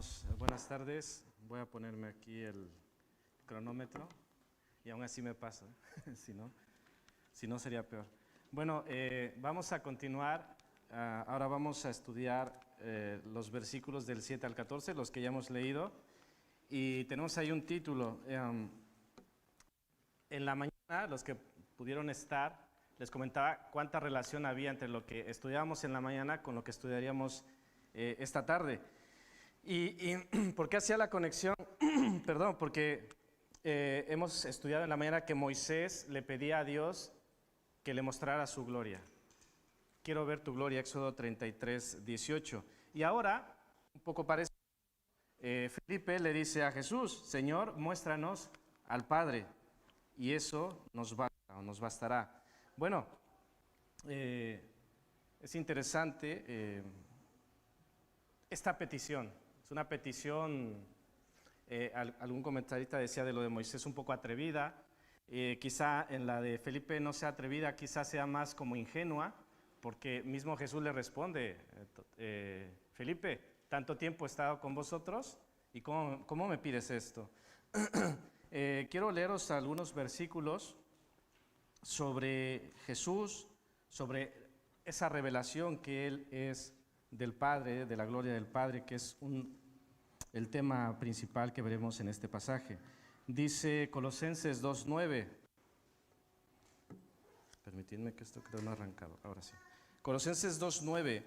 Hermanos, buenas tardes. Voy a ponerme aquí el cronómetro y aún así me pasa, si no sería peor. Bueno, vamos a continuar. Ahora vamos a estudiar los versículos del 7 al 14, los que ya hemos leído. Y tenemos ahí un título. En la mañana, los que pudieron estar, les comentaba cuánta relación había entre lo que estudiábamos en la mañana con lo que estudiaríamos esta tarde. ¿Y por qué hacía la conexión? Perdón, porque hemos estudiado en la mañana que Moisés le pedía a Dios que le mostrara su gloria. Quiero ver tu gloria, Éxodo 33, 18. Y ahora, un poco parecido, Felipe le dice a Jesús: Señor, muéstranos al Padre, y eso nos basta o nos bastará. Bueno, es interesante esta petición. Es una petición, algún comentarista decía de lo de Moisés un poco atrevida, quizá en la de Felipe no sea atrevida, quizá sea más como ingenua, porque mismo Jesús le responde, Felipe, tanto tiempo he estado con vosotros y ¿cómo me pides esto? Quiero leeros algunos versículos sobre Jesús, sobre esa revelación que Él es del Padre, de la gloria del Padre, que es el tema principal que veremos en este pasaje. Dice Colosenses 2:9. Permitidme que esto creo no ha arrancado, ahora sí. Colosenses 2:9,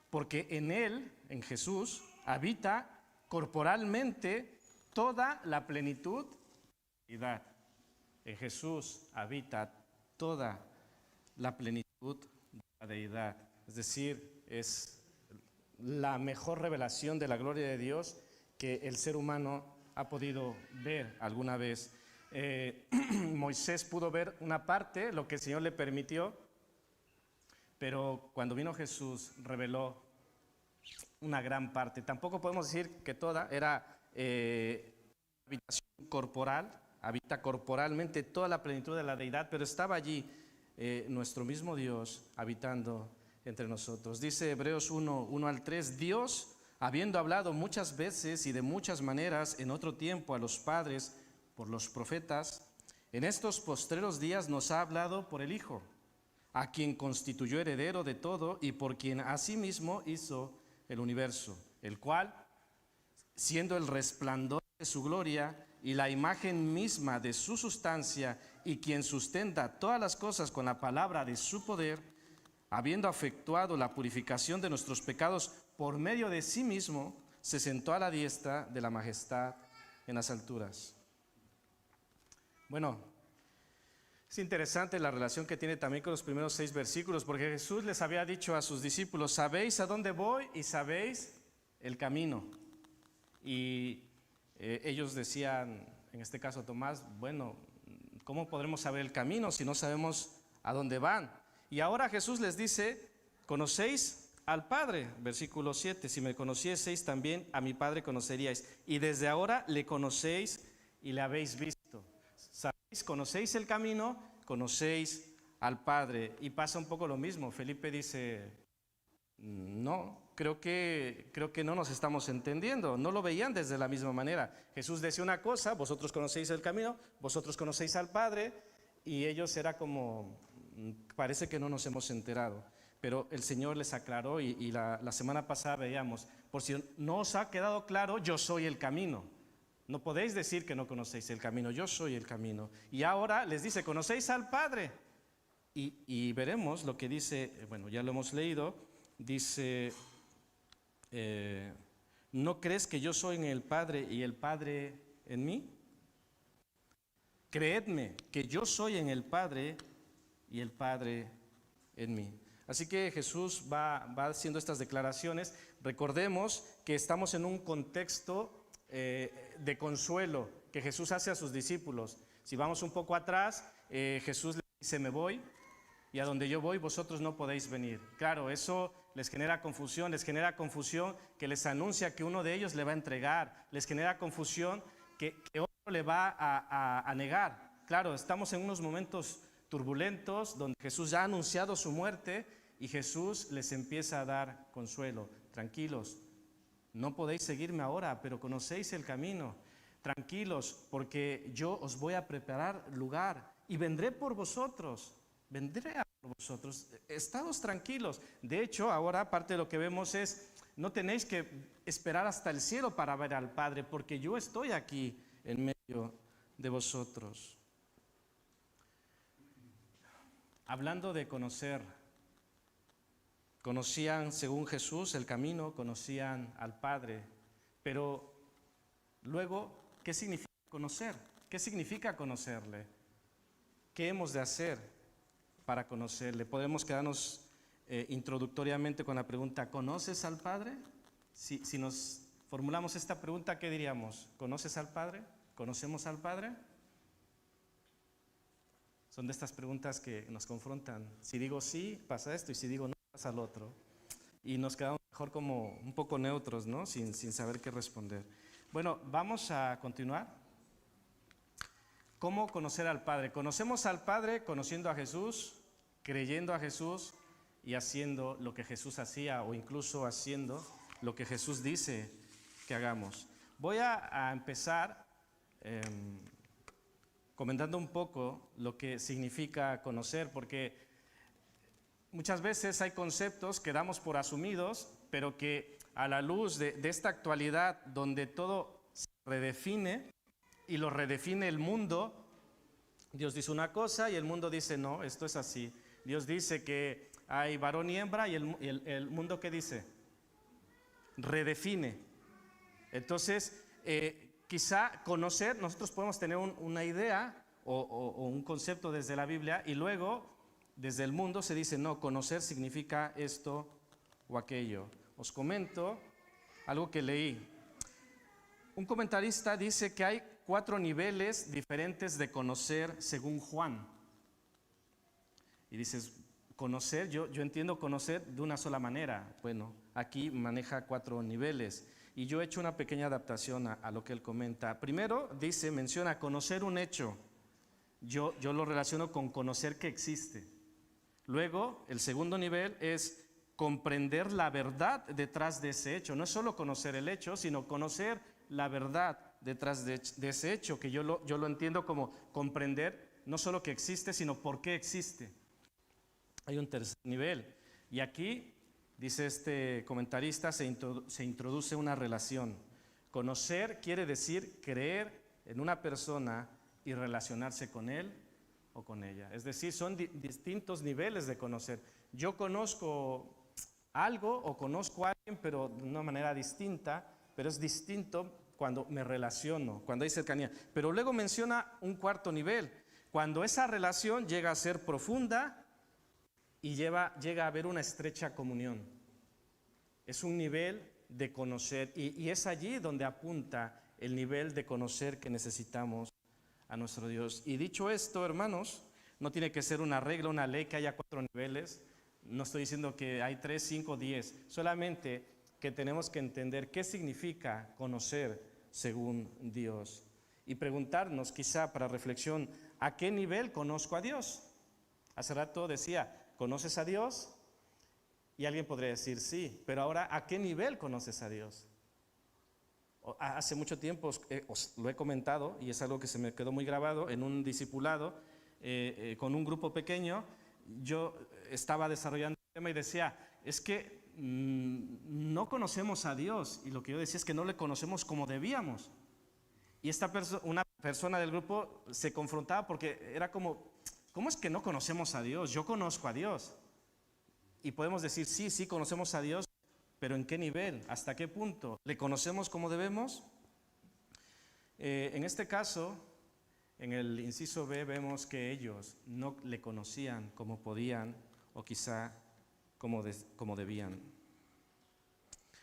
porque en Él, en Jesús, habita corporalmente toda la plenitud de la deidad. En Jesús habita toda la plenitud de la deidad. Es decir, es la mejor revelación de la gloria de Dios que el ser humano ha podido ver alguna vez. Moisés pudo ver una parte, lo que el Señor le permitió, pero cuando vino Jesús reveló una gran parte. Tampoco podemos decir que toda era habitación corporal, habita corporalmente toda la plenitud de la deidad, pero estaba allí nuestro mismo Dios habitando entre nosotros. Dice Hebreos 1 al 3, Dios, habiendo hablado muchas veces y de muchas maneras en otro tiempo a los padres por los profetas, en estos postreros días nos ha hablado por el Hijo, a quien constituyó heredero de todo y por quien asimismo hizo el universo, el cual, siendo el resplandor de su gloria y la imagen misma de su sustancia, y quien sustenta todas las cosas con la palabra de su poder, habiendo efectuado la purificación de nuestros pecados por medio de sí mismo, se sentó a la diestra de la majestad en las alturas. Bueno, es interesante la relación que tiene también con los primeros 6 versículos, porque Jesús les había dicho a sus discípulos: sabéis a dónde voy y sabéis el camino. Y ellos decían, en este caso Tomás, bueno, ¿cómo podremos saber el camino si no sabemos a dónde van? Y ahora Jesús les dice: conocéis al Padre, versículo 7, si me conocieseis también a mi Padre conoceríais, y desde ahora le conocéis y le habéis visto. ¿Sabéis? Conocéis el camino, conocéis al Padre. Y pasa un poco lo mismo. Felipe dice: no, creo que no nos estamos entendiendo. No lo veían desde la misma manera. Jesús decía una cosa: vosotros conocéis el camino, vosotros conocéis al Padre, y ellos era como: parece que no nos hemos enterado. Pero el Señor les aclaró y la semana pasada veíamos: por si no os ha quedado claro, yo soy el camino. No podéis decir que no conocéis el camino, yo soy el camino. Y ahora les dice: conocéis al Padre. Y veremos lo que dice, bueno, ya lo hemos leído, dice: ¿no crees que yo soy en el Padre y el Padre en mí? Creedme que yo soy en el Padre y el Padre en mí. Así que Jesús va haciendo estas declaraciones. Recordemos que estamos en un contexto de consuelo que Jesús hace a sus discípulos. Si vamos un poco atrás, Jesús les dice: me voy, y a donde yo voy vosotros no podéis venir. Claro, eso les genera confusión que les anuncia que uno de ellos le va a entregar, les genera confusión que otro le va a negar. Claro, estamos en unos momentos turbulentos donde Jesús ya ha anunciado su muerte y Jesús les empieza a dar consuelo. Tranquilos, no podéis seguirme ahora, pero conocéis el camino. Tranquilos, porque yo os voy a preparar lugar y vendré por vosotros. Vendré a por vosotros. Estados tranquilos. De hecho, ahora parte de lo que vemos es, no tenéis que esperar hasta el cielo para ver al Padre, porque yo estoy aquí en medio de vosotros. Hablando de conocer, conocían según Jesús el camino, conocían al Padre, pero luego, ¿qué significa conocer? ¿Qué significa conocerle? ¿Qué hemos de hacer para conocerle? Podemos quedarnos introductoriamente con la pregunta, ¿conoces al Padre? Si nos formulamos esta pregunta, ¿qué diríamos? ¿Conoces al Padre? ¿Conocemos al Padre? Son de estas preguntas que nos confrontan. Si digo sí, pasa esto, y si digo no, pasa lo otro. Y nos quedamos mejor como un poco neutros, ¿no? Sin saber qué responder. Bueno, vamos a continuar. ¿Cómo conocer al Padre? Conocemos al Padre conociendo a Jesús, creyendo a Jesús y haciendo lo que Jesús hacía, o incluso haciendo lo que Jesús dice que hagamos. Voy a empezar comentando un poco lo que significa conocer, porque muchas veces hay conceptos que damos por asumidos, pero que a la luz de esta actualidad donde todo se redefine y lo redefine el mundo, Dios dice una cosa y el mundo dice no, esto es así. Dios dice que hay varón y hembra y el mundo, ¿qué dice? Redefine. Entonces, quizá conocer, nosotros podemos tener una idea o un concepto desde la Biblia y luego desde el mundo se dice, no, conocer significa esto o aquello. Os comento algo que leí. Un comentarista dice que hay 4 niveles diferentes de conocer según Juan. Y dices, conocer, yo entiendo conocer de una sola manera. Bueno, aquí maneja 4 niveles. Y yo he hecho una pequeña adaptación a lo que él comenta. Primero, menciona conocer un hecho. Yo lo relaciono con conocer que existe. Luego, el segundo nivel es comprender la verdad detrás de ese hecho. No es solo conocer el hecho, sino conocer la verdad detrás de ese hecho, que yo lo entiendo como comprender no solo que existe, sino por qué existe. Hay un tercer nivel. Y aquí, dice este comentarista, se introduce una relación. Conocer quiere decir creer en una persona y relacionarse con él o con ella. Es decir, son distintos niveles de conocer. Yo conozco algo o conozco a alguien, pero de una manera distinta, pero es distinto cuando me relaciono, cuando hay cercanía. Pero luego menciona un cuarto nivel, cuando esa relación llega a ser profunda y llega a haber una estrecha comunión. Es un nivel de conocer y es allí donde apunta el nivel de conocer que necesitamos a nuestro Dios. Y dicho esto, hermanos, no tiene que ser una regla, una ley que haya 4 niveles. No estoy diciendo que hay 3, 5, 10. Solamente que tenemos que entender qué significa conocer según Dios. Y preguntarnos, quizá para reflexión, ¿a qué nivel conozco a Dios? Hace rato decía, ¿conoces a Dios? Y alguien podría decir sí, pero ahora, ¿a qué nivel conoces a Dios? Hace mucho tiempo os lo he comentado y es algo que se me quedó muy grabado en un discipulado con un grupo pequeño. Yo estaba desarrollando el tema y decía, es que no conocemos a Dios, y lo que yo decía es que no le conocemos como debíamos. Y una persona del grupo se confrontaba porque era como, ¿cómo es que no conocemos a Dios? Yo conozco a Dios. Y podemos decir, sí, conocemos a Dios, pero ¿en qué nivel? ¿Hasta qué punto? ¿Le conocemos como debemos? En este caso, en el inciso B, vemos que ellos no le conocían como podían o quizá como debían.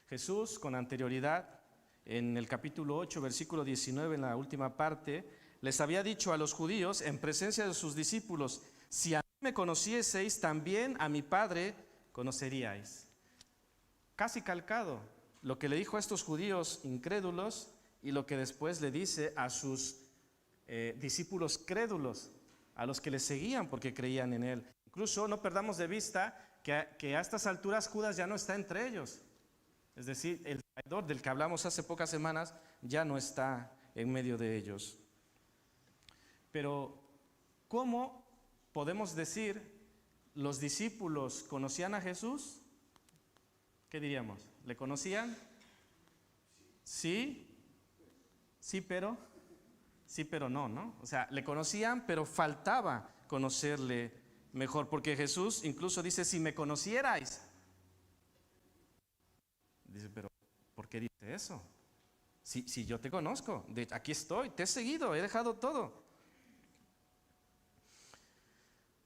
Jesús, con anterioridad, en el capítulo 8, versículo 19, en la última parte, les había dicho a los judíos, en presencia de sus discípulos, si a mí me conocieseis, también a mi Padre conoceríais. Casi calcado lo que le dijo a estos judíos incrédulos y lo que después le dice a sus discípulos crédulos, a los que le seguían porque creían en él. Incluso no perdamos de vista que a estas alturas Judas ya no está entre ellos. Es decir, el traidor del que hablamos hace pocas semanas, ya no está en medio de ellos. Pero, ¿cómo podemos decir los discípulos conocían a Jesús? ¿Qué diríamos? ¿Le conocían? Sí, sí, pero no, ¿no? O sea, le conocían, pero faltaba conocerle mejor, porque Jesús incluso dice, si me conocierais. Dice, pero ¿por qué dice eso? Si yo te conozco, aquí estoy, te he seguido, he dejado todo.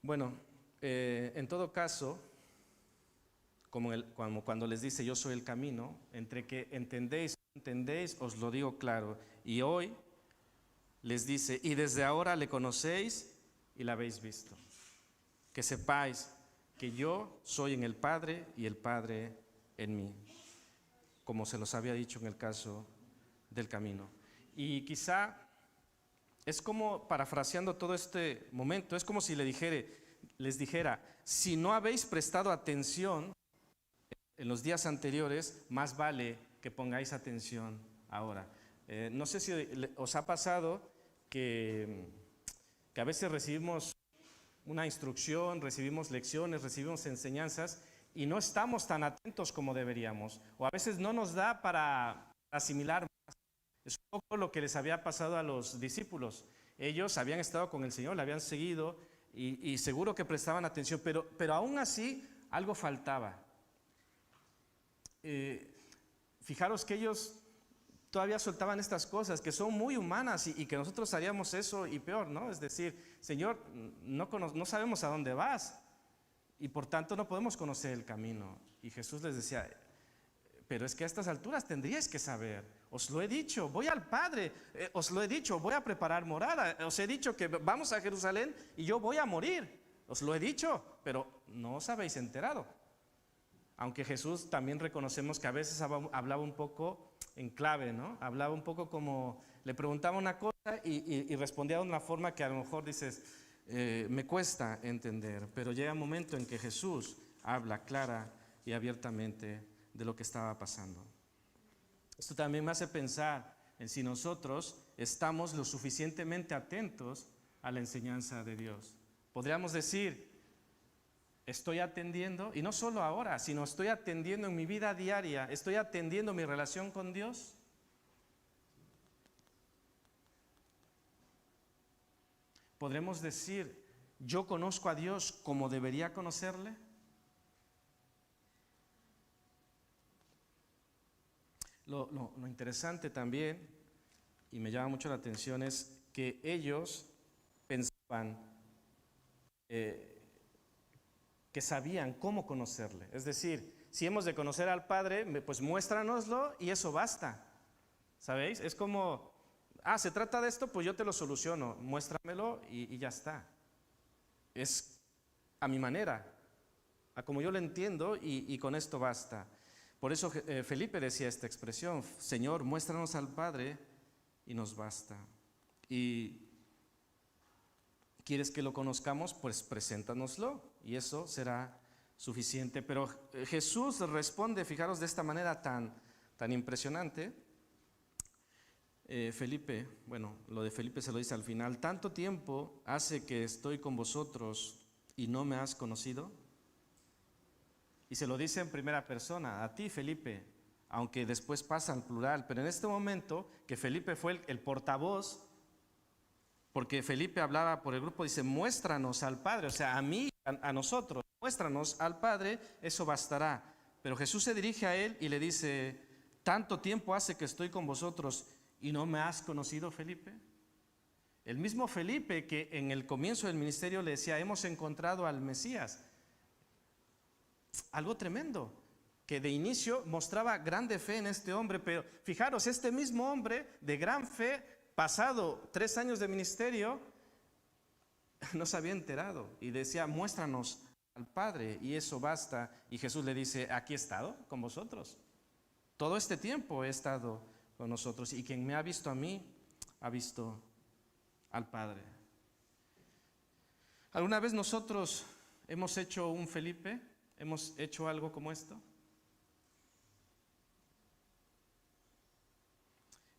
Bueno, en todo caso, como cuando les dice yo soy el camino, entre que entendéis o no entendéis, os lo digo claro. Y hoy les dice, y desde ahora le conocéis y la habéis visto. Que sepáis que yo soy en el Padre y el Padre en mí, como se los había dicho en el caso del camino. Y quizá es como, parafraseando todo este momento, es como si les dijera, si no habéis prestado atención en los días anteriores, más vale que pongáis atención ahora. No sé si os ha pasado que a veces recibimos una instrucción, recibimos lecciones, recibimos enseñanzas y no estamos tan atentos como deberíamos. O a veces no nos da para asimilar más. Es un poco lo que les había pasado a los discípulos. Ellos habían estado con el Señor, le habían seguido y seguro que prestaban atención, pero aún así algo faltaba. Fijaros que ellos todavía soltaban estas cosas que son muy humanas y que nosotros haríamos eso y peor, ¿no? Es decir, Señor, no sabemos a dónde vas y por tanto no podemos conocer el camino. Y Jesús les decía, pero es que a estas alturas tendríais que saber, os lo he dicho, voy al Padre, os lo he dicho, voy a preparar morada, os he dicho que vamos a Jerusalén y yo voy a morir, os lo he dicho, pero no os habéis enterado. Aunque Jesús también reconocemos que a veces hablaba un poco en clave, ¿no? Hablaba un poco como, le preguntaba una cosa y respondía de una forma que a lo mejor dices, me cuesta entender, pero llega un momento en que Jesús habla clara y abiertamente de lo que estaba pasando. Esto también me hace pensar en si nosotros estamos lo suficientemente atentos a la enseñanza de Dios. Podríamos decir, estoy atendiendo, y no solo ahora, sino estoy atendiendo en mi vida diaria, estoy atendiendo mi relación con Dios. ¿Podremos decir, yo conozco a Dios como debería conocerle? Lo interesante también, y me llama mucho la atención, es que ellos pensaban que sabían cómo conocerle. Es decir, si hemos de conocer al Padre, pues muéstranoslo y eso basta. ¿Sabéis? Es como, se trata de esto, pues yo te lo soluciono, muéstramelo y ya está. Es a mi manera, a como yo lo entiendo y con esto basta. Por eso Felipe decía esta expresión, Señor, muéstranos al Padre y nos basta. Y ¿quieres que lo conozcamos? Pues preséntanoslo y eso será suficiente. Pero Jesús responde, fijaros, de esta manera tan impresionante. Felipe, bueno, lo de Felipe se lo dice al final, ¿tanto tiempo hace que estoy con vosotros y no me has conocido? Y se lo dice en primera persona, a ti Felipe, aunque después pasa al plural, pero en este momento que Felipe fue el portavoz, porque Felipe hablaba por el grupo, dice, muéstranos al Padre, o sea, a mí, a nosotros, muéstranos al Padre, eso bastará. Pero Jesús se dirige a él y le dice, ¿tanto tiempo hace que estoy con vosotros y no me has conocido, Felipe? El mismo Felipe que en el comienzo del ministerio le decía, hemos encontrado al Mesías. Algo tremendo, que de inicio mostraba grande fe en este hombre, pero fijaros, este mismo hombre de gran fe, pasado 3 años de ministerio, no se había enterado y decía, muéstranos al Padre y eso basta. Y Jesús le dice, aquí he estado con vosotros, todo este tiempo he estado con nosotros y quien me ha visto a mí, ha visto al Padre. ¿Alguna vez nosotros hemos hecho un Felipe? ¿Hemos hecho algo como esto?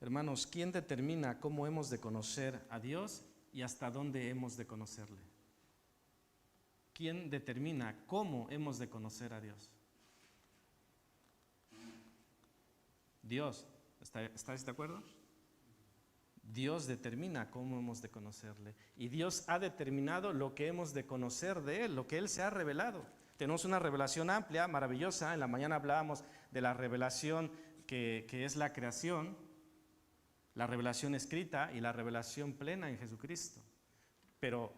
Hermanos, ¿quién determina cómo hemos de conocer a Dios y hasta dónde hemos de conocerle? ¿Quién determina cómo hemos de conocer a Dios? Dios. ¿Estáis de acuerdo? Dios determina cómo hemos de conocerle. Y Dios ha determinado lo que hemos de conocer de Él, lo que Él se ha revelado. Tenemos una revelación amplia, maravillosa. En la mañana hablábamos de la revelación que es la creación, la revelación escrita y la revelación plena en Jesucristo. Pero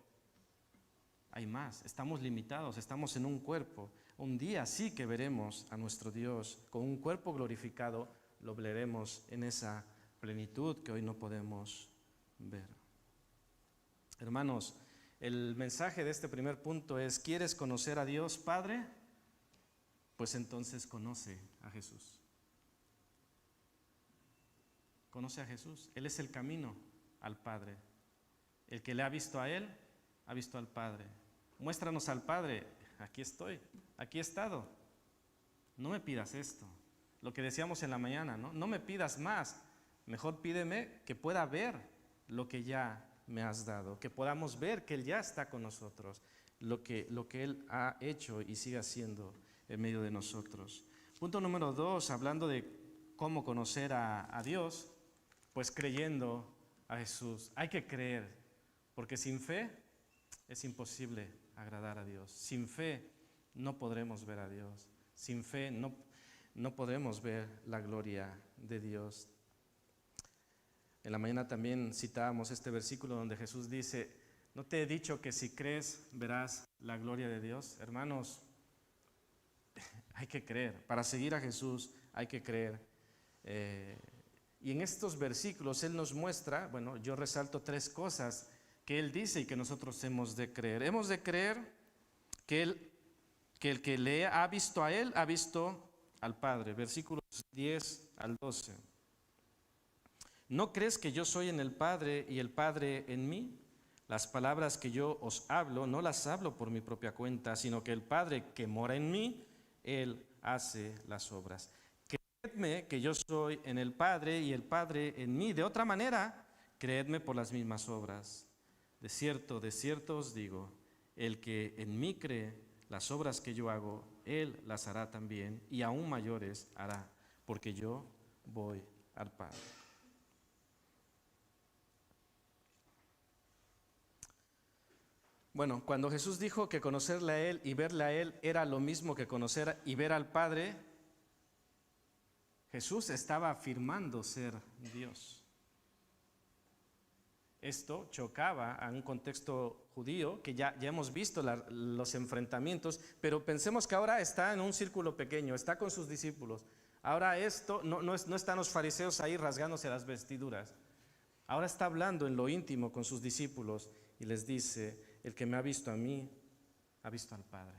hay más, estamos limitados, estamos en un cuerpo. Un día sí que veremos a nuestro Dios con un cuerpo glorificado, lo veremos en esa plenitud que hoy no podemos ver. Hermanos, el mensaje de este primer punto es: ¿quieres conocer a Dios Padre? Pues entonces conoce a Jesús. Conoce a Jesús. Él es el camino al Padre. El que le ha visto a Él, ha visto al Padre. Muéstranos al Padre. Aquí estoy, aquí he estado. No me pidas esto. Lo que decíamos en la mañana, ¿no? No me pidas más. Mejor pídeme que pueda ver lo que ya me has dado, que podamos ver que Él ya está con nosotros, lo que Él ha hecho y sigue haciendo en medio de nosotros. Punto número 2, hablando de cómo conocer a Dios, pues creyendo a Jesús. Hay que creer, porque sin fe es imposible agradar a Dios. Sin fe no podremos ver a Dios. Sin fe no podremos ver la gloria de Dios. En la mañana también citábamos este versículo donde Jesús dice: ¿no te he dicho que si crees verás la gloria de Dios? Hermanos, hay que creer. Para seguir a Jesús hay que creer. Y en estos versículos Él nos muestra, bueno, yo resalto 3 cosas que Él dice y que nosotros hemos de creer. Hemos de creer que el que le ha visto a Él, ha visto al Padre. Versículos 10 al 12. ¿No crees que yo soy en el Padre y el Padre en mí? Las palabras que yo os hablo, no las hablo por mi propia cuenta, sino que el Padre que mora en mí, Él hace las obras. Creedme que yo soy en el Padre y el Padre en mí. De otra manera, creedme por las mismas obras. De cierto os digo, el que en mí cree, las obras que yo hago, Él las hará también, y aún mayores hará, porque yo voy al Padre. Bueno, cuando Jesús dijo que conocerle a Él y verle a Él era lo mismo que conocer y ver al Padre, Jesús estaba afirmando ser Dios. Esto chocaba a un contexto judío, que ya hemos visto los enfrentamientos, pero pensemos que ahora está en un círculo pequeño, está con sus discípulos. Ahora esto, no están los fariseos ahí rasgándose las vestiduras. Ahora está hablando en lo íntimo con sus discípulos y les dice: el que me ha visto a mí, ha visto al Padre.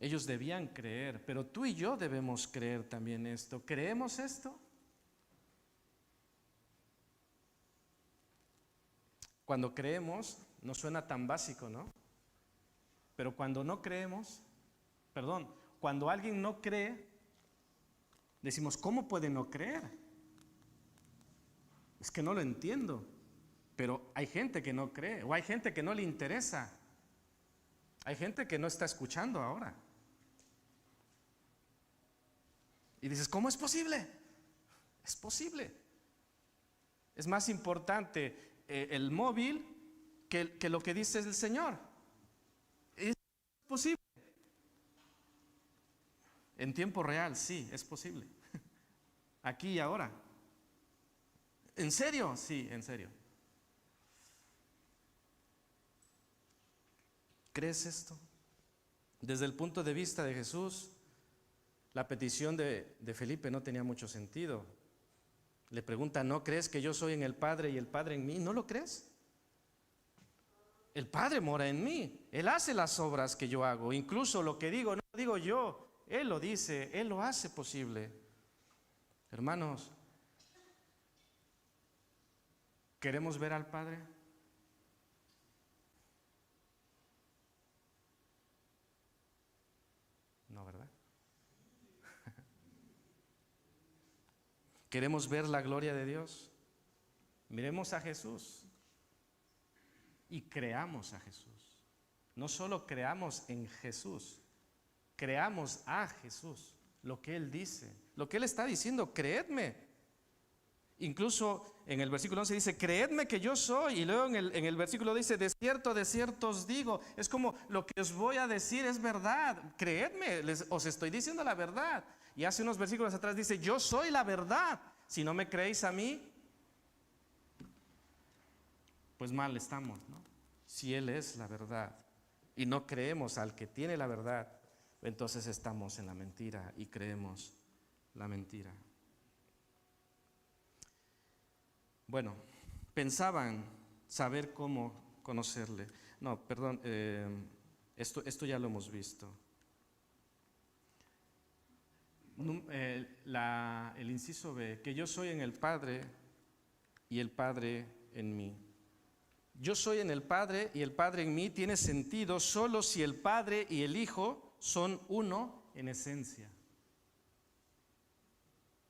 Ellos debían creer, pero tú y yo debemos creer también esto. ¿Creemos esto? Cuando creemos, no suena tan básico, ¿no? Pero cuando no creemos, cuando alguien no cree, decimos: ¿cómo puede no creer? Es que no lo entiendo. Pero hay gente que no cree, o hay gente que no le interesa. Hay gente que no está escuchando ahora. Y dices: ¿cómo es posible? Es posible. Es más importante el móvil que lo que dice el Señor. Es posible. En tiempo real, sí, es posible. Aquí y ahora. ¿En serio? Sí, en serio. ¿Crees esto? Desde el punto de vista de Jesús, la petición de Felipe no tenía mucho sentido. Le pregunta: ¿no crees que yo soy en el Padre y el Padre en mí? ¿No lo crees? El Padre mora en mí. Él hace las obras que yo hago. Incluso lo que digo, no lo digo yo. Él lo dice, Él lo hace posible. Hermanos, ¿queremos ver al Padre? No, ¿verdad? ¿Queremos ver la gloria de Dios? Miremos a Jesús y creamos a Jesús. No solo creamos en Jesús, creamos a Jesús, lo que Él dice, lo que Él está diciendo, creedme. Incluso en el versículo 11 dice, creedme que yo soy, y luego en el versículo dice, de cierto os digo. Es como, lo que os voy a decir es verdad, creedme, os estoy diciendo la verdad. Y hace unos versículos atrás dice, yo soy la verdad, si no me creéis a mí, pues mal estamos, ¿no? Si Él es la verdad y no creemos al que tiene la verdad, entonces estamos en la mentira y creemos la mentira. Bueno, pensaban saber cómo conocerle. No, perdón, esto ya lo hemos visto. El inciso B, que yo soy en el Padre y el Padre en mí. Yo soy en el Padre y el Padre en mí tiene sentido solo si el Padre y el Hijo son uno en esencia.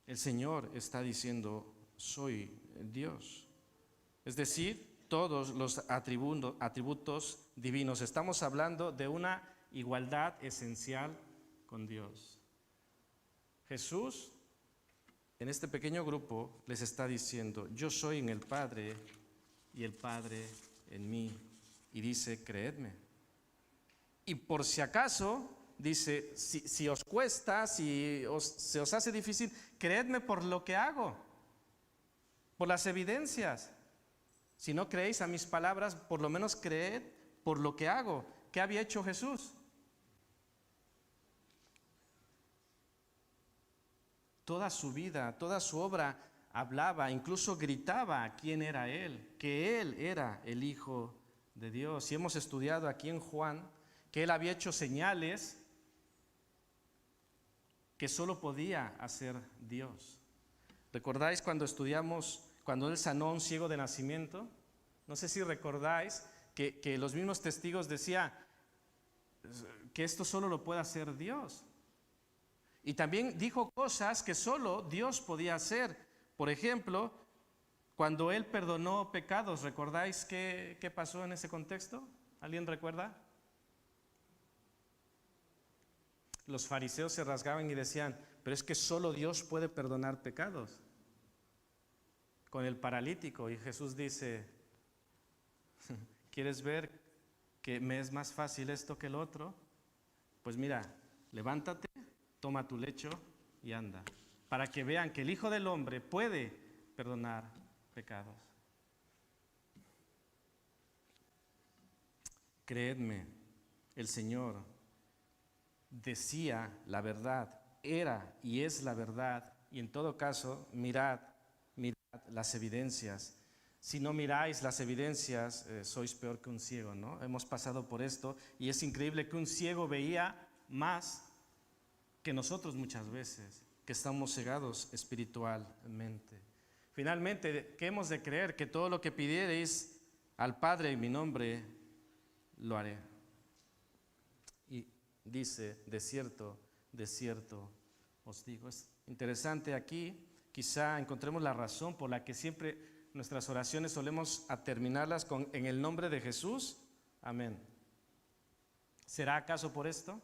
El Señor está diciendo, soy Dios. Es decir, todos los atributos divinos. Estamos hablando de una igualdad esencial con Dios. Jesús, en este pequeño grupo, les está diciendo, yo soy en el Padre y el Padre en mí. Y dice, creedme. Y por si acaso, dice, si os cuesta, se os hace difícil, creedme por lo que hago, por las evidencias. Si no creéis a mis palabras, por lo menos creed por lo que hago. ¿Qué había hecho Jesús? Toda su vida, toda su obra hablaba, incluso gritaba quién era Él, que Él era el Hijo de Dios. Y hemos estudiado aquí en Juan que Él había hecho señales que solo podía hacer Dios. ¿Recordáis cuando estudiamos, cuando Él sanó a un ciego de nacimiento? No sé si recordáis que los mismos testigos decían que esto solo lo puede hacer Dios. Y también dijo cosas que solo Dios podía hacer. Por ejemplo, cuando Él perdonó pecados, ¿recordáis qué pasó en ese contexto? ¿Alguien recuerda? Los fariseos se rasgaban y decían, pero es que solo Dios puede perdonar pecados. Con el paralítico, y Jesús dice, ¿quieres ver que me es más fácil esto que el otro? Pues mira, levántate, toma tu lecho y anda, para que vean que el Hijo del Hombre puede perdonar pecados. Creedme, el Señor decía la verdad, era y es la verdad, y en todo caso, mirad las evidencias. Si no miráis las evidencias, sois peor que un ciego, ¿no? Hemos pasado por esto y es increíble que un ciego veía más que nosotros muchas veces, que estamos cegados espiritualmente. Finalmente, ¿qué hemos de creer? Que todo lo que pidiereis al Padre en mi nombre, lo haré. Y dice, de cierto os digo. Es interesante aquí, quizá encontremos la razón por la que siempre nuestras oraciones solemos terminarlas con en el nombre de Jesús, amén. ¿Será acaso por esto?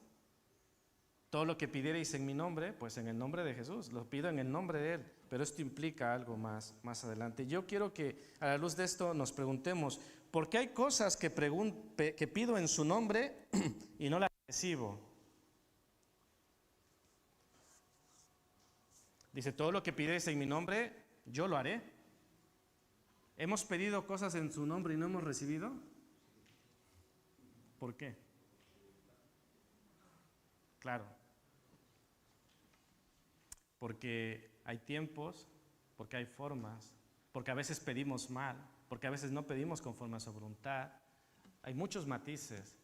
Todo lo que pidierais en mi nombre, pues en el nombre de Jesús, lo pido en el nombre de Él, pero esto implica algo más adelante. Yo quiero que a la luz de esto nos preguntemos, ¿por qué hay cosas que pido en su nombre y no las recibo? Dice, todo lo que pidierais en mi nombre, yo lo haré. ¿Hemos pedido cosas en su nombre y no hemos recibido? ¿Por qué? Claro. Porque hay tiempos, porque hay formas, porque a veces pedimos mal, porque a veces no pedimos conforme a su voluntad. Hay muchos matices,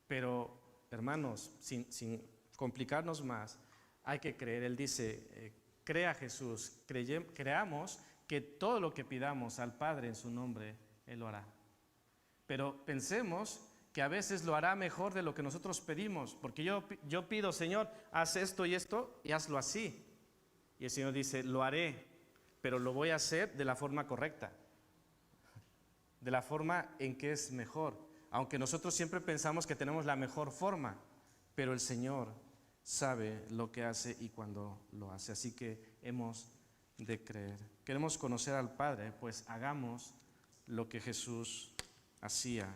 pero hermanos, sin complicarnos más, hay que creer. Él dice, crea Jesús, creamos que todo lo que pidamos al Padre en su nombre, Él lo hará. Pero pensemos que a veces lo hará mejor de lo que nosotros pedimos, porque yo pido, Señor, haz esto y hazlo así. Y el Señor dice, lo haré, pero lo voy a hacer de la forma correcta, de la forma en que es mejor. Aunque nosotros siempre pensamos que tenemos la mejor forma, pero el Señor sabe lo que hace y cuándo lo hace. Así que hemos de creer. Queremos conocer al Padre, pues hagamos lo que Jesús hacía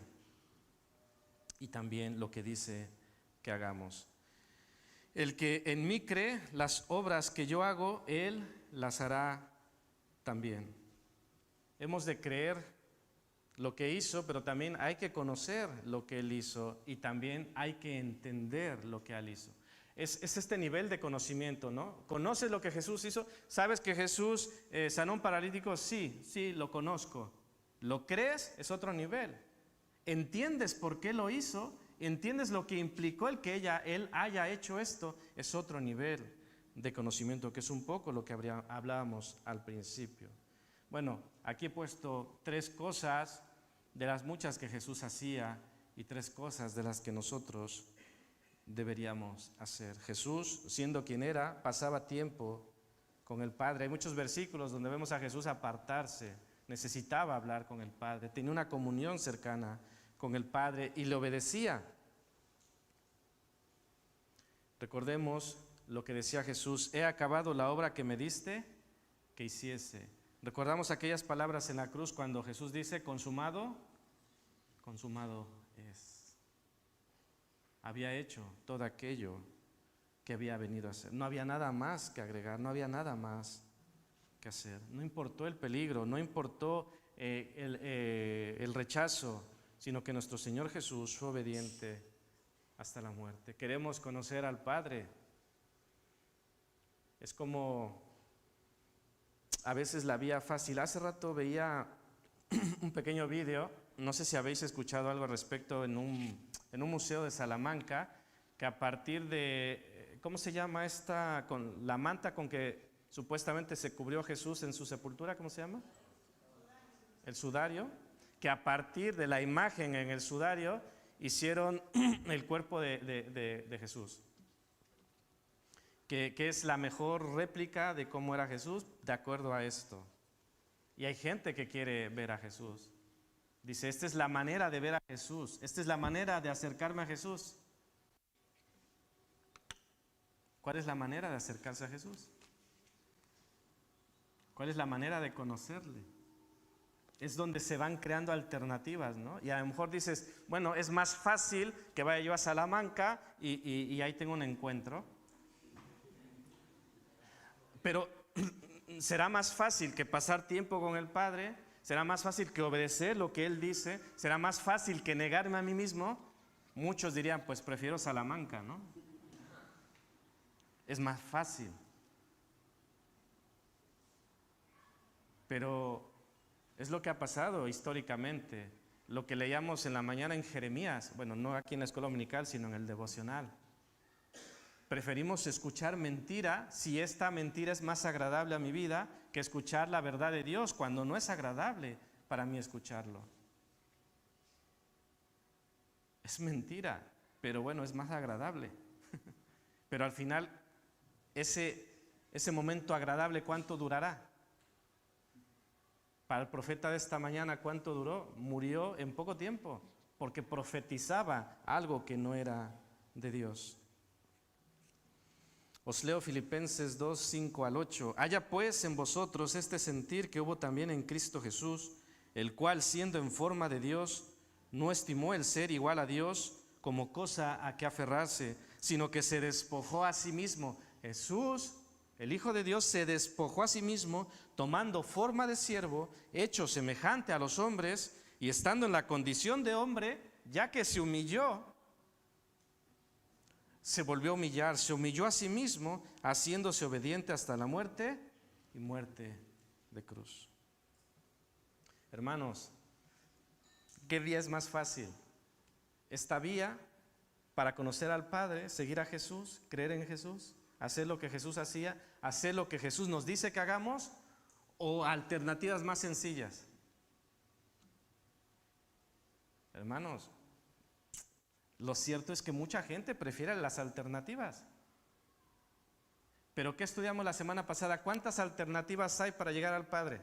y también lo que dice que hagamos. El que en mí cree, las obras que yo hago, Él las hará también. Hemos de creer lo que hizo, pero también hay que conocer lo que Él hizo y también hay que entender lo que Él hizo. Es este nivel de conocimiento, ¿no? ¿Conoces lo que Jesús hizo? ¿Sabes que Jesús sanó a un paralítico? Sí, lo conozco. ¿Lo crees? Es otro nivel. ¿Entiendes por qué lo hizo? ¿Entiendes lo que implicó el que él haya hecho esto? Es otro nivel de conocimiento, que es un poco lo que hablábamos al principio. Bueno, aquí he puesto 3 cosas de las muchas que Jesús hacía y 3 cosas de las que nosotros deberíamos hacer. Jesús, siendo quien era, pasaba tiempo con el Padre. Hay muchos versículos donde vemos a Jesús apartarse, necesitaba hablar con el Padre, tenía una comunión cercana con el Padre y le obedecía. Recordemos lo que decía Jesús: he acabado la obra que me diste que hiciese. Recordamos aquellas palabras en la cruz cuando Jesús dice: consumado, consumado es. Había hecho todo aquello que había venido a hacer. No había nada más que agregar, no había nada más que hacer. No importó el peligro, no importó el rechazo, sino que nuestro Señor Jesús fue obediente hasta la muerte. Queremos conocer al Padre. Es como a veces la vía fácil. Hace rato veía un pequeño vídeo, no sé si habéis escuchado algo al respecto, en un museo de Salamanca, que a partir de, ¿cómo se llama esta? Con la manta con que supuestamente se cubrió Jesús en su sepultura, ¿cómo se llama? El sudario. Que a partir de la imagen en el sudario hicieron el cuerpo de Jesús. Que es la mejor réplica de cómo era Jesús, de acuerdo a esto. Y hay gente que quiere ver a Jesús. Dice, esta es la manera de ver a Jesús, esta es la manera de acercarme a Jesús. ¿Cuál es la manera de acercarse a Jesús? ¿Cuál es la manera de conocerle? Es donde se van creando alternativas, ¿no? Y a lo mejor dices, bueno, es más fácil que vaya yo a Salamanca y ahí tengo un encuentro. Pero será más fácil que pasar tiempo con el Padre, será más fácil que obedecer lo que Él dice, será más fácil que negarme a mí mismo. Muchos dirían, pues prefiero Salamanca, ¿no? Es más fácil. Pero es lo que ha pasado históricamente, lo que leíamos en la mañana en Jeremías, bueno, no aquí en la escuela dominical, sino en el devocional. Preferimos escuchar mentira si esta mentira es más agradable a mi vida que escuchar la verdad de Dios, cuando no es agradable para mí escucharlo. Es mentira, pero bueno, es más agradable. Pero al final, ese momento agradable, ¿cuánto durará? Para el profeta de esta mañana, ¿cuánto duró? Murió en poco tiempo, porque profetizaba algo que no era de Dios. Os leo Filipenses 2, 5 al 8. Haya pues en vosotros este sentir que hubo también en Cristo Jesús, el cual, siendo en forma de Dios, no estimó el ser igual a Dios como cosa a que aferrarse, sino que se despojó a sí mismo. Jesús, el Hijo de Dios, se despojó a sí mismo, tomando forma de siervo, hecho semejante a los hombres, y estando en la condición de hombre, ya que se humilló, se volvió a humillar, se humilló a sí mismo, haciéndose obediente hasta la muerte y muerte de cruz. Hermanos, ¿qué vía es más fácil? Esta vía para conocer al Padre, seguir a Jesús, creer en Jesús, hacer lo que Jesús hacía, hacer lo que Jesús nos dice que hagamos, o alternativas más sencillas. Hermanos, lo cierto es que mucha gente prefiere las alternativas. Pero ¿qué estudiamos la semana pasada? ¿Cuántas alternativas hay para llegar al Padre?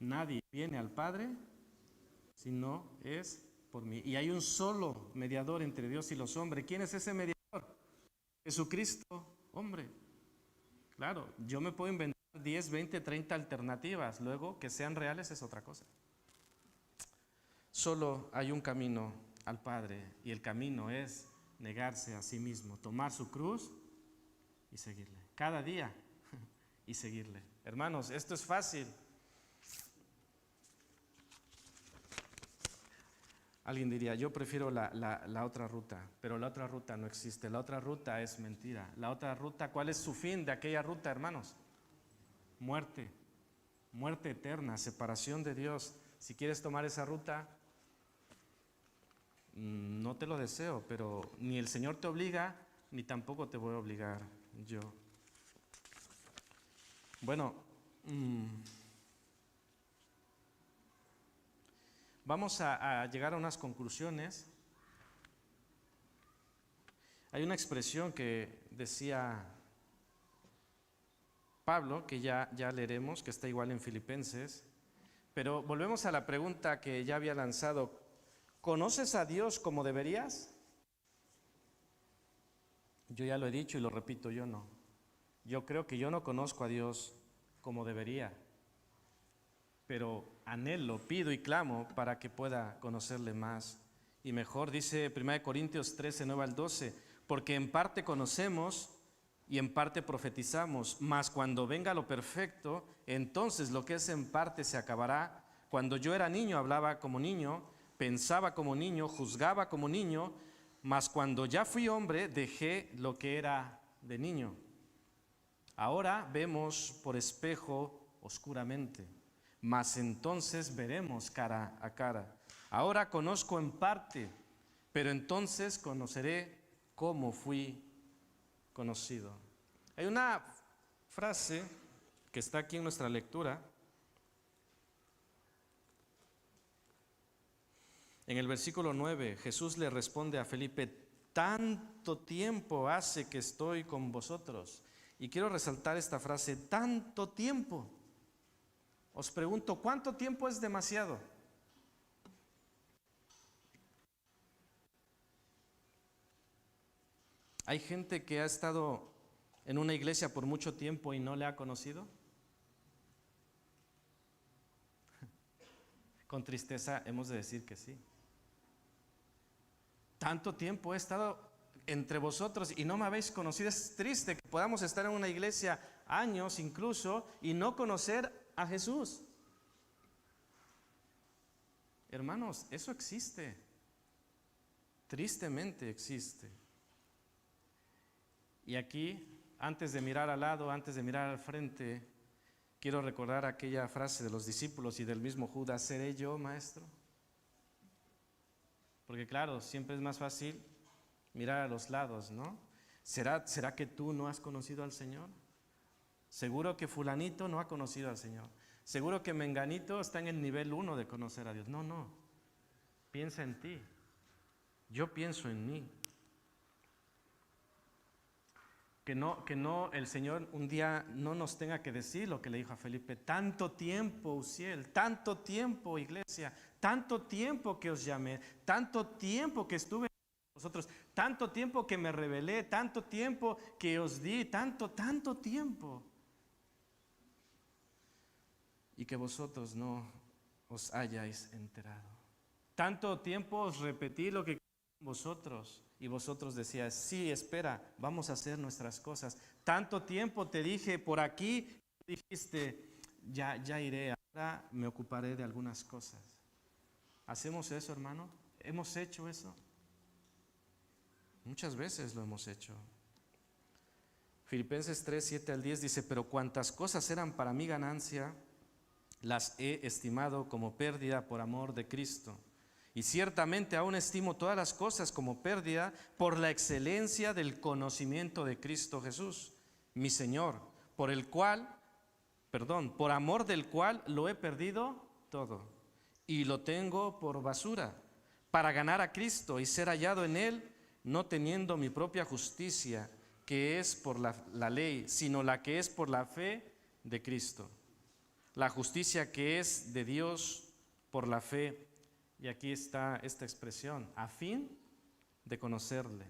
Nadie viene al Padre si no es por mí. Y hay un solo mediador entre Dios y los hombres. ¿Quién es ese mediador? Jesucristo, hombre. Claro, yo me puedo inventar 10, 20, 30 alternativas. Luego, que sean reales es otra cosa. Solo hay un camino al Padre, y el camino es negarse a sí mismo, tomar su cruz y seguirle. Cada día y seguirle. Hermanos, esto es fácil. Alguien diría, yo prefiero la otra ruta, pero la otra ruta no existe. La otra ruta es mentira. La otra ruta, ¿cuál es su fin de aquella ruta, hermanos? Muerte, muerte eterna, separación de Dios. Si quieres tomar esa ruta, no te lo deseo, pero ni el Señor te obliga, ni tampoco te voy a obligar yo. Bueno, vamos a llegar a unas conclusiones. Hay una expresión que decía Pablo, que ya leeremos, que está igual en Filipenses, pero volvemos a la pregunta que ya había lanzado. ¿Conoces a Dios como deberías? Yo ya lo he dicho y lo repito, yo no. Yo creo que yo no conozco a Dios como debería, pero anhelo, pido y clamo para que pueda conocerle más y mejor. Dice 1 Corintios 13, 9 al 12, porque en parte conocemos y en parte profetizamos, mas cuando venga lo perfecto, entonces lo que es en parte se acabará. Cuando yo era niño hablaba como niño, pensaba como niño, juzgaba como niño, mas cuando ya fui hombre dejé lo que era de niño. Ahora vemos por espejo oscuramente, mas entonces veremos cara a cara. Ahora conozco en parte, pero entonces conoceré cómo fui conocido. Hay una frase que está aquí en nuestra lectura. En el versículo 9, Jesús le responde a Felipe, tanto tiempo hace que estoy con vosotros. Y quiero resaltar esta frase, tanto tiempo. Os pregunto, ¿cuánto tiempo es demasiado? ¿Hay gente que ha estado en una iglesia por mucho tiempo y no le ha conocido? Con tristeza hemos de decir que sí. Tanto tiempo he estado entre vosotros y no me habéis conocido. Es triste que podamos estar en una iglesia años incluso y no conocer a Jesús. Hermanos, eso existe. Tristemente existe. Y aquí, antes de mirar al lado, antes de mirar al frente, quiero recordar aquella frase de los discípulos y del mismo Judas, ¿seré yo, maestro? Porque claro, siempre es más fácil mirar a los lados, ¿no? ¿Será que tú no has conocido al Señor? Seguro que fulanito no ha conocido al Señor. Seguro que menganito está en el nivel 1 de conocer a Dios. No. Piensa en ti. Yo pienso en mí. Que no el Señor un día no nos tenga que decir lo que le dijo a Felipe. Tanto tiempo, Uziel, tanto tiempo, iglesia, tanto tiempo que os llamé, tanto tiempo que estuve con vosotros, tanto tiempo que me rebelé, tanto tiempo que os di, tanto tiempo. Y que vosotros no os hayáis enterado. Tanto tiempo os repetí lo que vosotros. Y vosotros decías, sí, espera, vamos a hacer nuestras cosas. Tanto tiempo te dije por aquí, dijiste, ya iré, ahora me ocuparé de algunas cosas. ¿Hacemos eso, hermano? ¿Hemos hecho eso? Muchas veces lo hemos hecho. Filipenses 3, 7 al 10 dice, pero cuantas cosas eran para mi ganancia, las he estimado como pérdida por amor de Cristo. Y ciertamente aún estimo todas las cosas como pérdida por la excelencia del conocimiento de Cristo Jesús, mi Señor, por amor del cual lo he perdido todo y lo tengo por basura, para ganar a Cristo y ser hallado en Él, no teniendo mi propia justicia, que es por la ley, sino la que es por la fe de Cristo. La justicia que es de Dios por la fe. Y aquí está esta expresión, a fin de conocerle,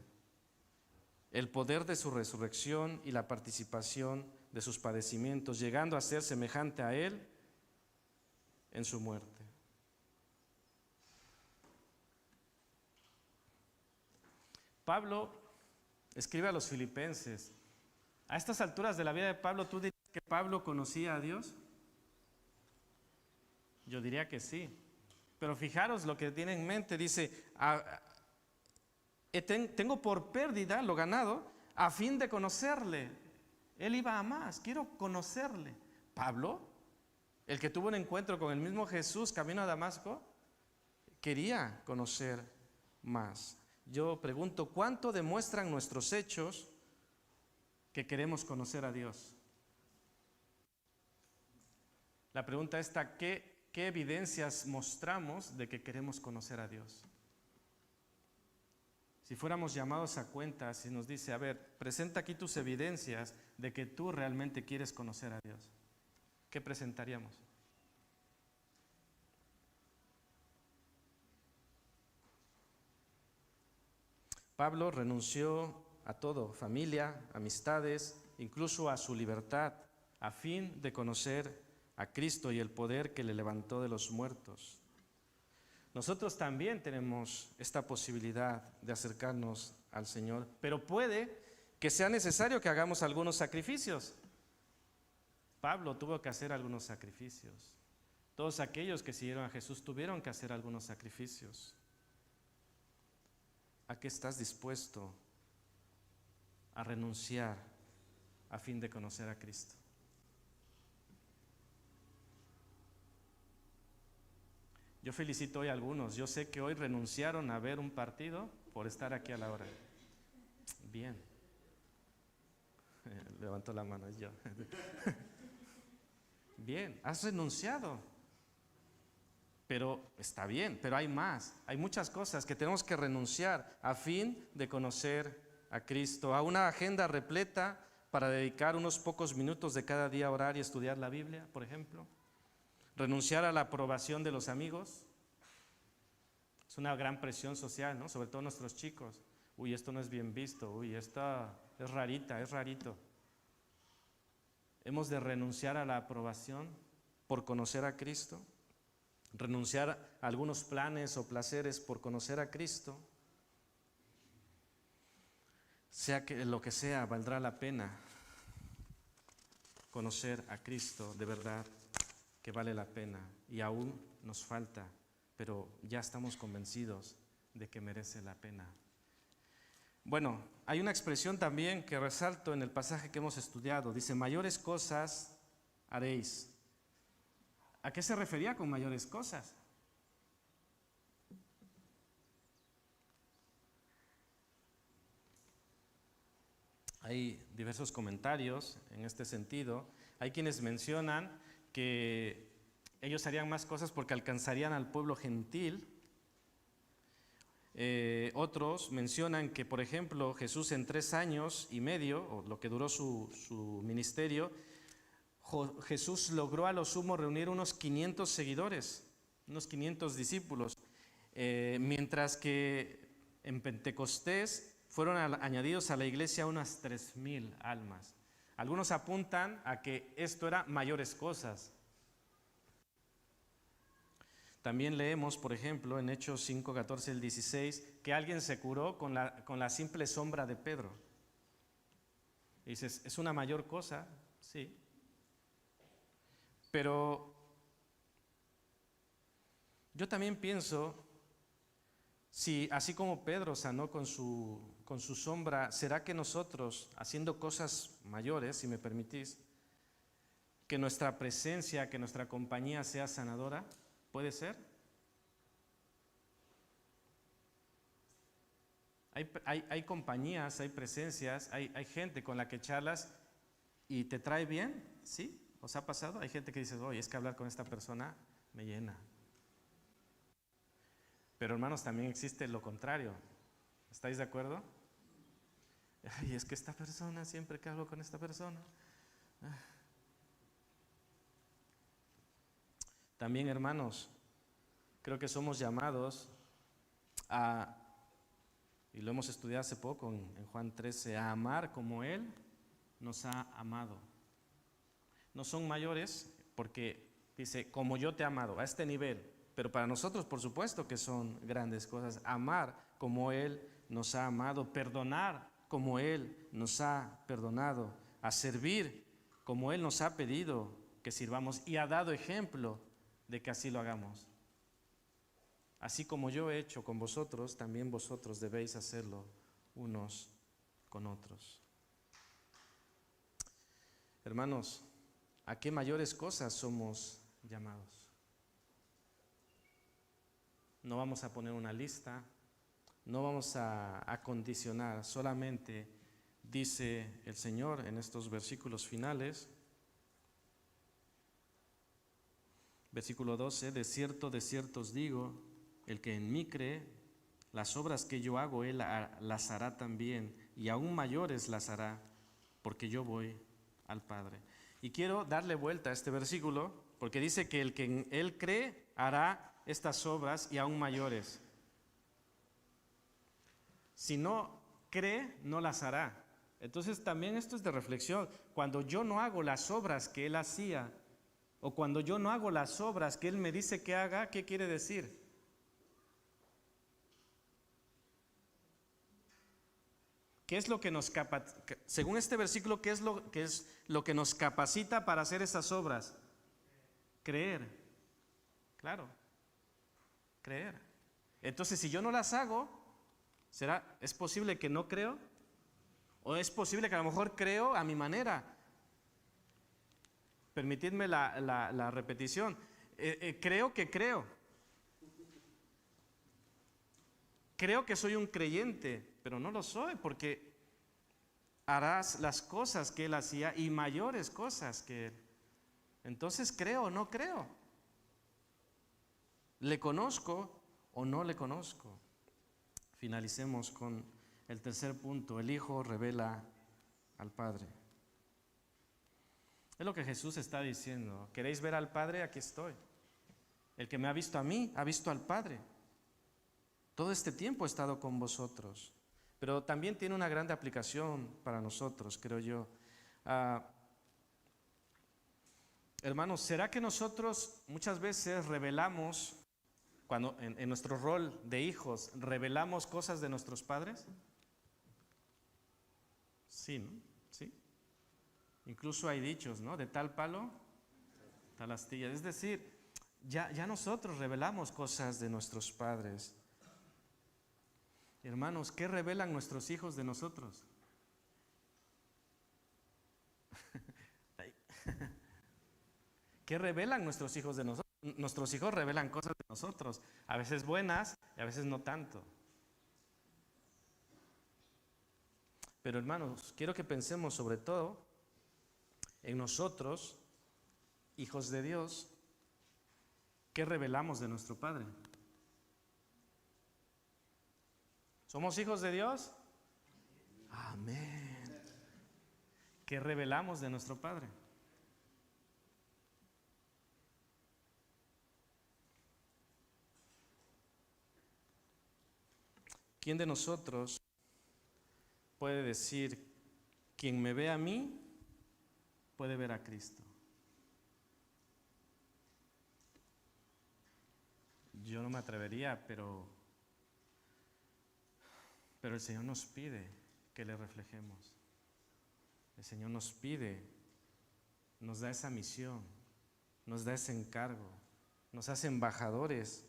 el poder de su resurrección y la participación de sus padecimientos, llegando a ser semejante a Él en su muerte. Pablo escribe a los filipenses. A estas alturas de la vida de Pablo, ¿tú dirías que Pablo conocía a Dios? Yo diría que sí. Pero fijaros lo que tiene en mente. Dice, tengo por pérdida lo ganado a fin de conocerle. Él iba a más, quiero conocerle. Pablo, el que tuvo un encuentro con el mismo Jesús camino a Damasco, quería conocer más. Yo pregunto, ¿cuánto demuestran nuestros hechos que queremos conocer a Dios? La pregunta está, ¿qué evidencias mostramos de que queremos conocer a Dios? Si fuéramos llamados a cuentas y nos dice, a ver, presenta aquí tus evidencias de que tú realmente quieres conocer a Dios, ¿qué presentaríamos? Pablo renunció a todo, familia, amistades, incluso a su libertad, a fin de conocer a Cristo y el poder que le levantó de los muertos. Nosotros también tenemos esta posibilidad de acercarnos al Señor, pero puede que sea necesario que hagamos algunos sacrificios. Pablo tuvo que hacer algunos sacrificios. Todos aquellos que siguieron a Jesús tuvieron que hacer algunos sacrificios. ¿A qué estás dispuesto a renunciar a fin de conocer a Cristo? Yo felicito hoy a algunos. Yo sé que hoy renunciaron a ver un partido por estar aquí a la hora. Bien. Levantó la mano, es yo. Bien, has renunciado. Pero está bien, pero hay más. Hay muchas cosas que tenemos que renunciar a fin de conocer a Cristo. A una agenda repleta para dedicar unos pocos minutos de cada día a orar y estudiar la Biblia, por ejemplo. Renunciar a la aprobación de los amigos. Es una gran presión social, ¿no? Sobre todo nuestros chicos. Uy, esto no es bien visto. Uy, esta es rarita, es rarito. Hemos de renunciar a la aprobación por conocer a Cristo. Renunciar a algunos planes o placeres por conocer a Cristo. Sea que lo que sea, valdrá la pena conocer a Cristo de verdad, que vale la pena. Y aún nos falta, pero ya estamos convencidos de que merece la pena. Bueno, hay una expresión también que resalto en el pasaje que hemos estudiado. Dice, mayores cosas haréis. ¿A qué se refería con mayores cosas? Hay diversos comentarios en este sentido. Hay quienes mencionan que ellos harían más cosas porque alcanzarían al pueblo gentil. Otros mencionan que, por ejemplo, Jesús en 3 años y medio, o lo que duró su ministerio, Jesús logró a lo sumo reunir unos 500 seguidores, unos 500 discípulos, mientras que en Pentecostés fueron añadidos a la iglesia unas 3,000 almas. Algunos apuntan a que esto era mayores cosas. También leemos, por ejemplo, en Hechos 5, 14 al 16, que alguien se curó con la simple sombra de Pedro. Y dices, ¿es una mayor cosa? Sí. Pero yo también pienso, si así como Pedro sanó con su sombra, ¿será que nosotros, haciendo cosas mayores, si me permitís, que nuestra presencia, que nuestra compañía sea sanadora? ¿Puede ser? Hay compañías, hay presencias, hay gente con la que charlas y te trae bien, ¿sí? ¿Os ha pasado? Hay gente que dice, oye, es que hablar con esta persona me llena. Pero hermanos, también existe lo contrario. ¿Estáis de acuerdo? Ay, es que esta persona, siempre que hablo con esta persona. También, hermanos, creo que somos llamados a, y lo hemos estudiado hace poco en Juan 13, a amar como Él nos ha amado. No son mayores porque dice, como yo te he amado, a este nivel. Pero para nosotros, por supuesto que son grandes cosas. Amar como Él nos ha amado, perdonar como Él nos ha perdonado, a servir como Él nos ha pedido que sirvamos y ha dado ejemplo de que así lo hagamos. Así como yo he hecho con vosotros, también vosotros debéis hacerlo unos con otros. Hermanos, ¿a qué mayores cosas somos llamados? No vamos a poner una lista, no vamos a condicionar, solamente dice el Señor en estos versículos finales, versículo 12, de cierto os digo, el que en mí cree, las obras que yo hago, él las hará también, y aún mayores las hará, porque yo voy al Padre. Y quiero darle vuelta a este versículo, porque dice que el que en él cree hará estas obras y aún mayores. Si no cree, no las hará. Entonces también esto es de reflexión. Cuando yo no hago las obras que él hacía, o cuando yo no hago las obras que él me dice que haga, ¿qué quiere decir? ¿Qué es lo que nos capacita? Según este versículo, ¿qué es lo que nos capacita para hacer esas obras? Creer. Claro. Creer. Entonces, si yo no las hago, ¿es posible que no creo? ¿O es posible que a lo mejor creo a mi manera? Permitidme la repetición. Creo que creo. Creo que soy un creyente, pero no lo soy porque harás las cosas que él hacía y mayores cosas que él. Entonces, ¿creo o no creo? ¿Le conozco o no le conozco? Finalicemos con el tercer punto. El Hijo revela al Padre. Es lo que Jesús está diciendo. ¿Queréis ver al Padre? Aquí estoy. El que me ha visto a mí, ha visto al Padre. Todo este tiempo he estado con vosotros. Pero también tiene una gran aplicación para nosotros, creo yo. Hermanos, ¿será que nosotros muchas veces revelamos, cuando en nuestro rol de hijos, revelamos cosas de nuestros padres? Sí, ¿no? Sí. Incluso hay dichos, ¿no? De tal palo, tal astilla. Es decir, ya nosotros revelamos cosas de nuestros padres. Hermanos, ¿qué revelan nuestros hijos de nosotros? ¿Qué revelan nuestros hijos de nosotros? Nuestros hijos revelan cosas de nosotros, a veces buenas y a veces no tanto. Pero hermanos, quiero que pensemos sobre todo en nosotros, hijos de Dios, ¿qué revelamos de nuestro Padre? ¿Somos hijos de Dios? Amén. ¿Qué revelamos de nuestro Padre? ¿Quién de nosotros puede decir, quien me ve a mí, puede ver a Cristo? Yo no me atrevería, pero el Señor nos pide que le reflejemos. El Señor nos pide, nos da esa misión, nos da ese encargo, nos hace embajadores,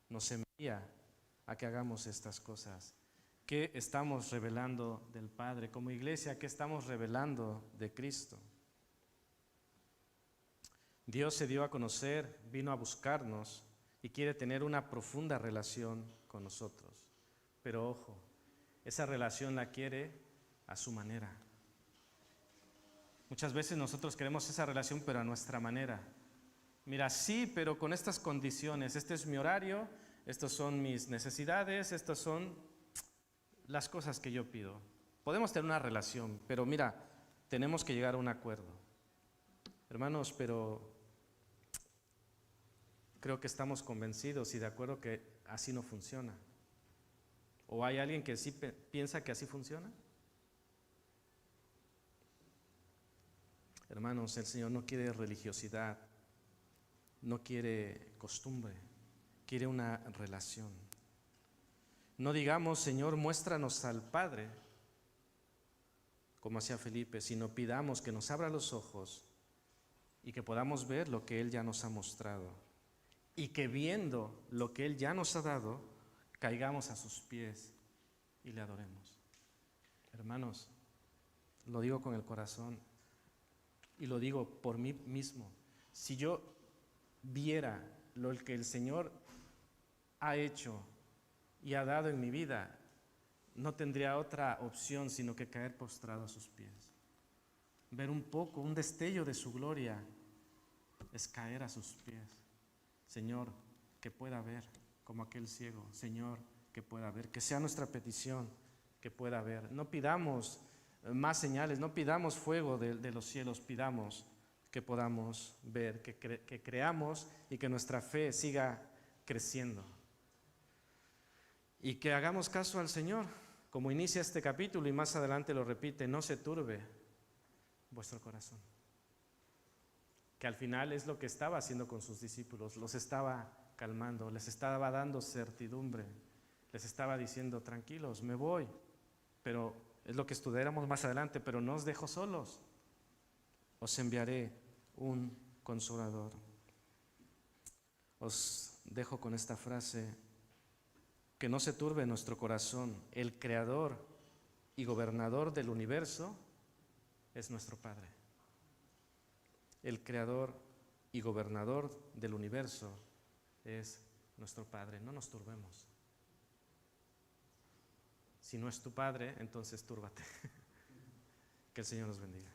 nos envía a que hagamos estas cosas. ¿Qué estamos revelando del Padre? Como iglesia, ¿qué estamos revelando de Cristo? Dios se dio a conocer, vino a buscarnos y quiere tener una profunda relación con nosotros. Pero ojo, esa relación la quiere a su manera. Muchas veces nosotros queremos esa relación, pero a nuestra manera. Mira, sí, pero con estas condiciones. Este es mi horario, estas son mis necesidades, estas son... las cosas que yo pido. Podemos tener una relación, pero mira, tenemos que llegar a un acuerdo. Hermanos, pero creo que estamos convencidos y de acuerdo que así no funciona. ¿O hay alguien que sí piensa que así funciona? Hermanos, el Señor no quiere religiosidad, no quiere costumbre, quiere una relación. No digamos, Señor, muéstranos al Padre, como hacía Felipe, sino pidamos que nos abra los ojos y que podamos ver lo que Él ya nos ha mostrado. Y que viendo lo que Él ya nos ha dado, caigamos a sus pies y le adoremos. Hermanos, lo digo con el corazón y lo digo por mí mismo. Si yo viera lo que el Señor ha hecho y ha dado en mi vida, no tendría otra opción sino que caer postrado a sus pies. Ver un poco, un destello de su gloria es caer a sus pies. Señor, que pueda ver como aquel ciego. Señor, que pueda ver, que sea nuestra petición, que pueda ver. No pidamos más señales, no pidamos fuego de los cielos, pidamos que podamos ver, que creamos y que nuestra fe siga creciendo. Y que hagamos caso al Señor, como inicia este capítulo y más adelante lo repite, no se turbe vuestro corazón. Que al final es lo que estaba haciendo con sus discípulos, los estaba calmando, les estaba dando certidumbre, les estaba diciendo, tranquilos, me voy, pero es lo que estudiaremos más adelante, pero no os dejo solos, os enviaré un consolador. Os dejo con esta frase, que no se turbe nuestro corazón, el creador y gobernador del universo es nuestro Padre. El creador y gobernador del universo es nuestro Padre. No nos turbemos. Si no es tu Padre, entonces túrbate. Que el Señor nos bendiga.